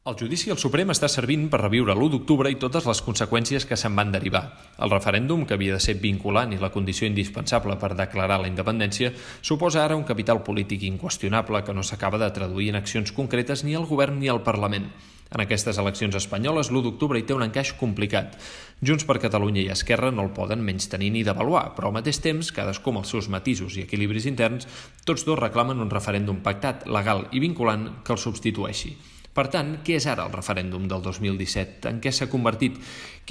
El judici al Suprem està servint per reviure l'1 d'octubre i totes les conseqüències que se'n van derivar. El referèndum, que havia de ser vinculant i la condició indispensable per declarar la independència, suposa ara un capital polític inqüestionable que no s'acaba de traduir en accions concretes ni al govern ni al Parlament. En aquestes eleccions espanyoles, l'1 d'octubre hi té un encaix complicat. Junts per Catalunya i Esquerra no el poden menystenir ni devaluar, però al mateix temps, cadascú amb els seus matisos i equilibris interns, tots dos reclamen un referèndum pactat, legal i vinculant que el substitueixi. Per tant, què és ara el referèndum del 2017? En què s'ha convertit?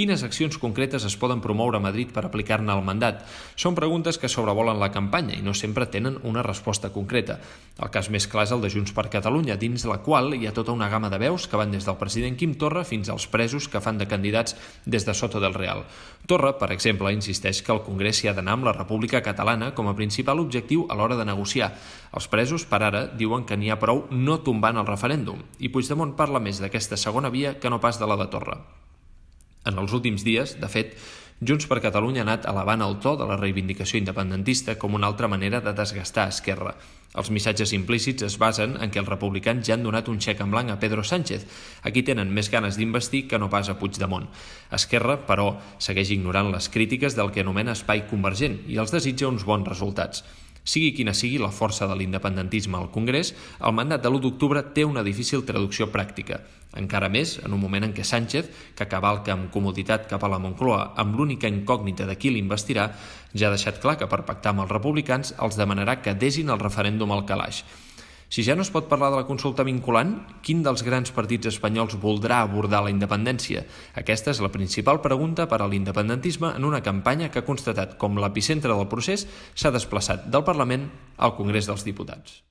Quines accions concretes es poden promoure a Madrid per aplicar-ne el mandat? Són preguntes que sobrevolen la campanya i no sempre tenen una resposta concreta. El cas més clar és el de Junts per Catalunya, dins la qual hi ha tota una gamma de veus que van des del president Quim Torra fins als presos que fan de candidats des de Soto del Real. Torra, per exemple, insisteix que el Congrés s'hi ha d'anar amb la República Catalana com a principal objectiu a l'hora de negociar. Els presos, per ara, diuen que n'hi ha prou no tombant el referèndum i Puigdemont parla més d'aquesta segona via que no pas de la de Torra. En els últims dies, de fet, Junts per Catalunya ha anat elevant el to de la reivindicació independentista com una altra manera de desgastar Esquerra. Els missatges implícits es basen en que els republicans ja han donat un xec en blanc a Pedro Sánchez. Aquí tenen més ganes d'investir que no pas a Puigdemont. Esquerra, però, segueix ignorant les crítiques del que anomena espai convergent i els desitja uns bons resultats. Sigui quina sigui la força de l'independentisme al Congrés, el mandat de l'1 d'octubre té una difícil traducció pràctica. Encara més en un moment en què Sánchez, que cavalca amb comoditat cap a la Moncloa amb l'única incògnita de qui l'investirà, ja ha deixat clar que per pactar amb els republicans els demanarà que desin el referèndum al calaix. Si ja no es pot parlar de la consulta vinculant, quin dels grans partits espanyols voldrà abordar la independència? Aquesta és la principal pregunta per a l'independentisme en una campanya que ha constatat com l'epicentre del procés s'ha desplaçat del Parlament al Congrés dels Diputats.